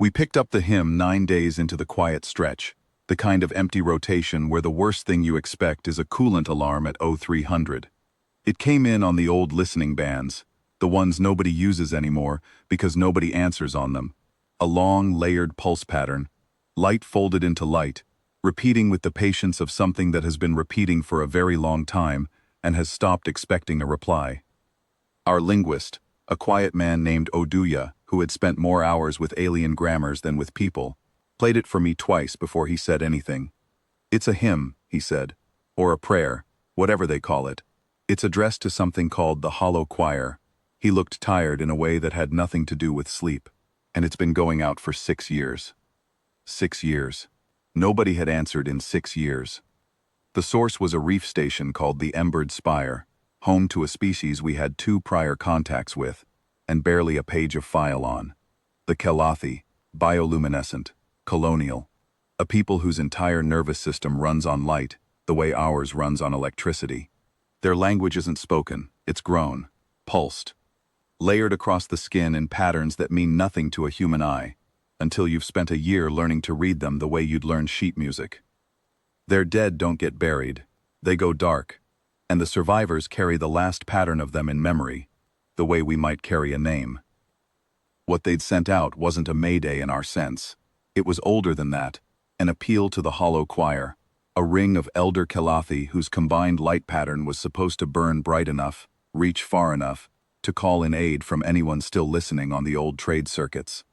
We picked up the hymn 9 days into the quiet stretch, the kind of empty rotation where the worst thing you expect is a coolant alarm at 0300. It came in on the old listening bands, the ones nobody uses anymore because nobody answers on them. A long, layered pulse pattern, light folded into light, repeating with the patience of something that has been repeating for a very long time and has stopped expecting a reply. Our linguist, a quiet man named Oduya, who had spent more hours with alien grammars than with people, played it for me twice before he said anything. "It's a hymn," he said, "or a prayer, whatever they call it. It's addressed to something called the Hollow Choir." He looked tired in a way that had nothing to do with sleep, and it's been going out for 6 years. 6 years. Nobody had answered in 6 years. The source was a reef station called the Embered Spire, home to a species we had 2 prior contacts with, and barely a page of file on. The Kelathi, bioluminescent, colonial, a people whose entire nervous system runs on light, the way ours runs on electricity. Their language isn't spoken, it's grown, pulsed, layered across the skin in patterns that mean nothing to a human eye, until you've spent a year learning to read them the way you'd learn sheet music. Their dead don't get buried, they go dark, and the survivors carry the last pattern of them in memory, the way we might carry a name. What they'd sent out wasn't a mayday in our sense. It was older than that, an appeal to the Hollow Choir, a ring of elder Kelathi whose combined light pattern was supposed to burn bright enough, reach far enough, to call in aid from anyone still listening on the old trade circuits.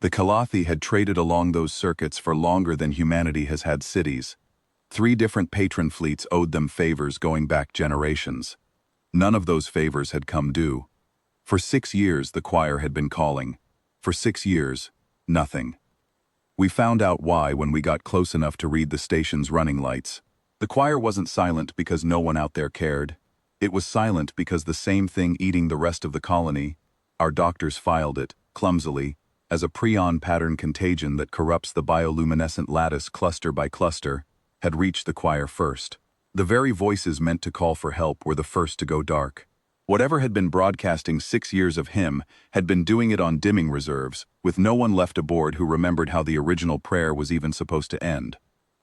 The Kelathi had traded along those circuits for longer than humanity has had cities. 3 different patron fleets owed them favors going back generations. None of those favors had come due. For 6 years the choir had been calling. For 6 years, nothing. We found out why when we got close enough to read the station's running lights. The choir wasn't silent because no one out there cared. It was silent because the same thing eating the rest of the colony, our doctors filed it, clumsily, as a prion pattern contagion that corrupts the bioluminescent lattice cluster by cluster, had reached the choir first. The very voices meant to call for help were the first to go dark. Whatever had been broadcasting 6 years of hymn had been doing it on dimming reserves, with no one left aboard who remembered how the original prayer was even supposed to end.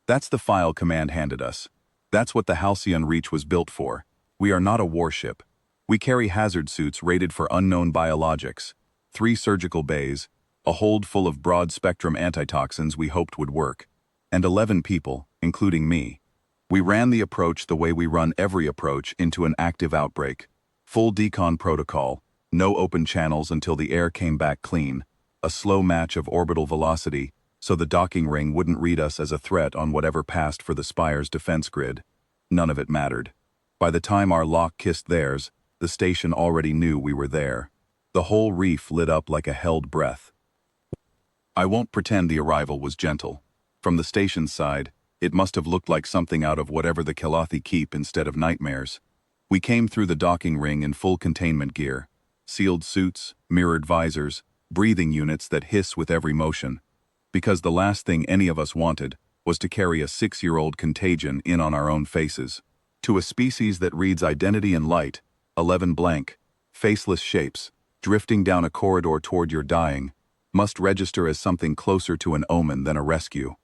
That's the file command handed us. That's what the Halcyon Reach was built for. We are not a warship. We carry hazard suits rated for unknown biologics, 3 surgical bays, a hold full of broad-spectrum antitoxins we hoped would work, and 11 people, including me. We ran the approach the way we run every approach into an active outbreak. Full decon protocol, no open channels until the air came back clean, a slow match of orbital velocity so the docking ring wouldn't read us as a threat on whatever passed for the Spire's defense grid. None of it mattered. By the time our lock kissed theirs, the station already knew we were there. The whole reef lit up like a held breath. I won't pretend the arrival was gentle. From the station's side, it must have looked like something out of whatever the Kelathi keep instead of nightmares. We came through the docking ring in full containment gear, sealed suits, mirrored visors, breathing units that hiss with every motion, because the last thing any of us wanted was to carry a 6-year-old contagion in on our own faces. To a species that reads identity in light, 11 blank, faceless shapes, drifting down a corridor toward your dying, must register as something closer to an omen than a rescue.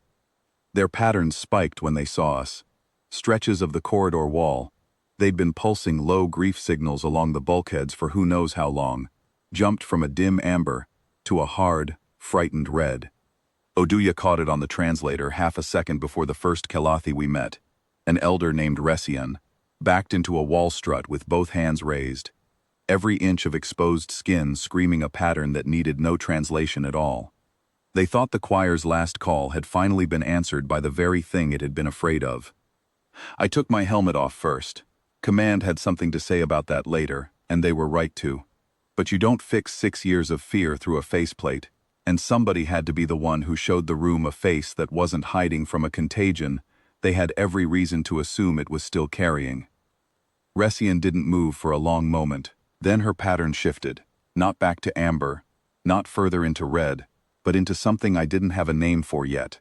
Their patterns spiked when they saw us. Stretches of the corridor wall, they'd been pulsing low grief signals along the bulkheads for who knows how long, jumped from a dim amber to a hard, frightened red. Oduya caught it on the translator half a second before the first Kelathi we met, an elder named Resian, backed into a wall strut with both hands raised, every inch of exposed skin screaming a pattern that needed no translation at all. They thought the choir's last call had finally been answered by the very thing it had been afraid of. I took my helmet off first. Command had something to say about that later, and they were right to. But you don't fix 6 years of fear through a faceplate, and somebody had to be the one who showed the room a face that wasn't hiding from a contagion they had every reason to assume it was still carrying. Resian didn't move for a long moment. Then her pattern shifted, not back to amber, not further into red, but into something I didn't have a name for yet.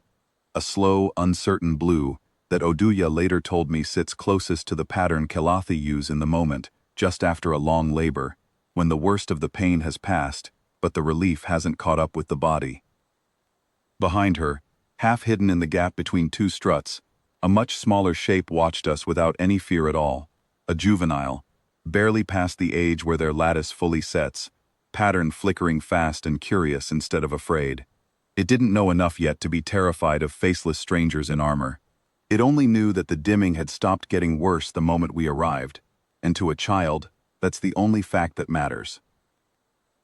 A slow, uncertain blue that Oduya later told me sits closest to the pattern Kelathi use in the moment, just after a long labor, when the worst of the pain has passed, but the relief hasn't caught up with the body. Behind her, half hidden in the gap between two struts, a much smaller shape watched us without any fear at all. A juvenile, barely past the age where their lattice fully sets, pattern flickering fast and curious instead of afraid. It didn't know enough yet to be terrified of faceless strangers in armor. It only knew that the dimming had stopped getting worse the moment we arrived, and to a child, that's the only fact that matters.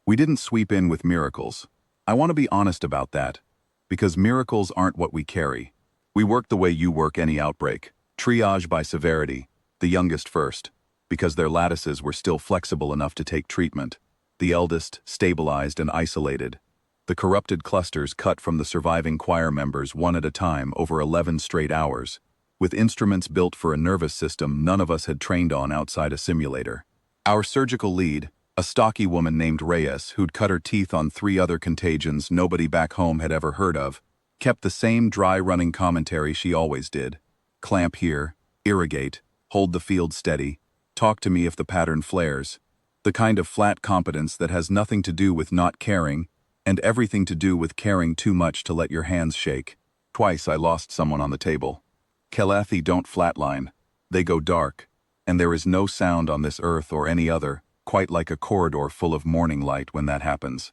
We didn't sweep in with miracles. I want to be honest about that, because miracles aren't what we carry. We work the way you work any outbreak, triage by severity, the youngest first, because their lattices were still flexible enough to take treatment, the eldest stabilized and isolated. The corrupted clusters cut from the surviving choir members one at a time over 11 straight hours, with instruments built for a nervous system none of us had trained on outside a simulator. Our surgical lead, a stocky woman named Reyes who'd cut her teeth on 3 other contagions nobody back home had ever heard of, kept the same dry-running commentary she always did. Clamp here, irrigate, hold the field steady, talk to me if the pattern flares. The kind of flat competence that has nothing to do with not caring, and everything to do with caring too much to let your hands shake. Twice I lost someone on the table. Kelathi don't flatline. They go dark, and there is no sound on this earth or any other, quite like a corridor full of morning light when that happens.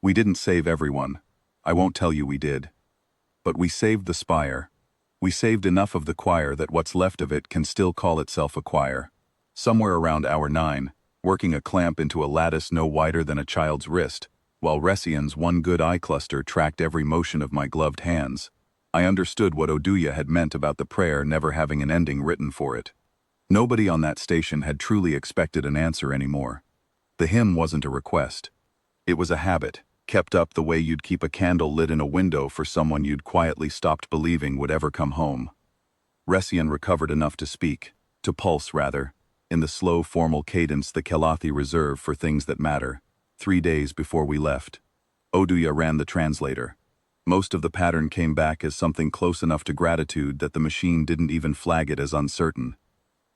We didn't save everyone. I won't tell you we did. But we saved the spire. We saved enough of the choir that what's left of it can still call itself a choir. Somewhere around hour 9, working a clamp into a lattice no wider than a child's wrist, while Ressian's one good eye cluster tracked every motion of my gloved hands, I understood what Oduya had meant about the prayer never having an ending written for it. Nobody on that station had truly expected an answer anymore. The hymn wasn't a request. It was a habit, kept up the way you'd keep a candle lit in a window for someone you'd quietly stopped believing would ever come home. Ressian recovered enough to speak, to pulse rather, in the slow formal cadence the Kelathi reserve for things that matter. 3 days before we left. Oduya ran the translator. Most of the pattern came back as something close enough to gratitude that the machine didn't even flag it as uncertain.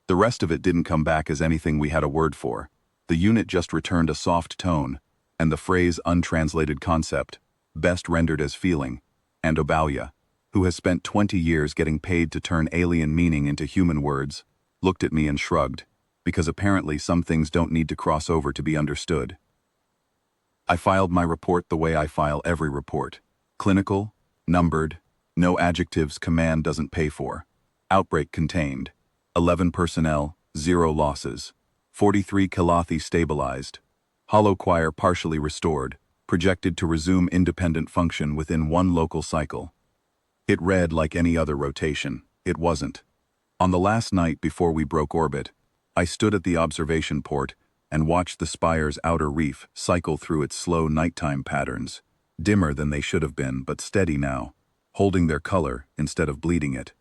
The rest of it didn't come back as anything we had a word for. The unit just returned a soft tone, and the phrase untranslated concept, best rendered as feeling, and Obalia, who has spent 20 years getting paid to turn alien meaning into human words, looked at me and shrugged, because apparently some things don't need to cross over to be understood. I filed my report the way I file every report. Clinical, numbered, no adjectives command doesn't pay for. Outbreak contained. 11 personnel, 0 losses. 43 Kelathi stabilized. Hollow choir partially restored, projected to resume independent function within 1 local cycle. It read like any other rotation. It wasn't. On the last night before we broke orbit, I stood at the observation port and watched the spire's outer reef cycle through its slow nighttime patterns, dimmer than they should have been but steady now, holding their color instead of bleeding it.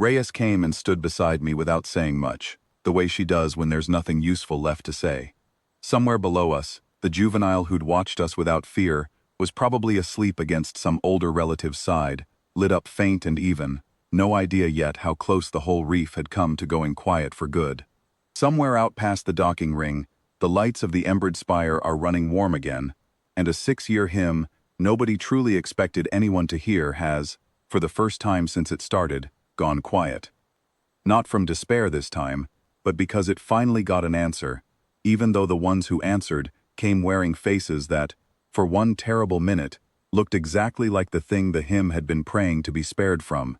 Reyes came and stood beside me without saying much, the way she does when there's nothing useful left to say. Somewhere below us, the juvenile who'd watched us without fear was probably asleep against some older relative's side, lit up faint and even, no idea yet how close the whole reef had come to going quiet for good. Somewhere out past the docking ring, the lights of the embered spire are running warm again, and a 6-year hymn nobody truly expected anyone to hear has, for the first time since it started, gone quiet. Not from despair this time, but because it finally got an answer, even though the ones who answered came wearing faces that, for one terrible minute, looked exactly like the thing the hymn had been praying to be spared from,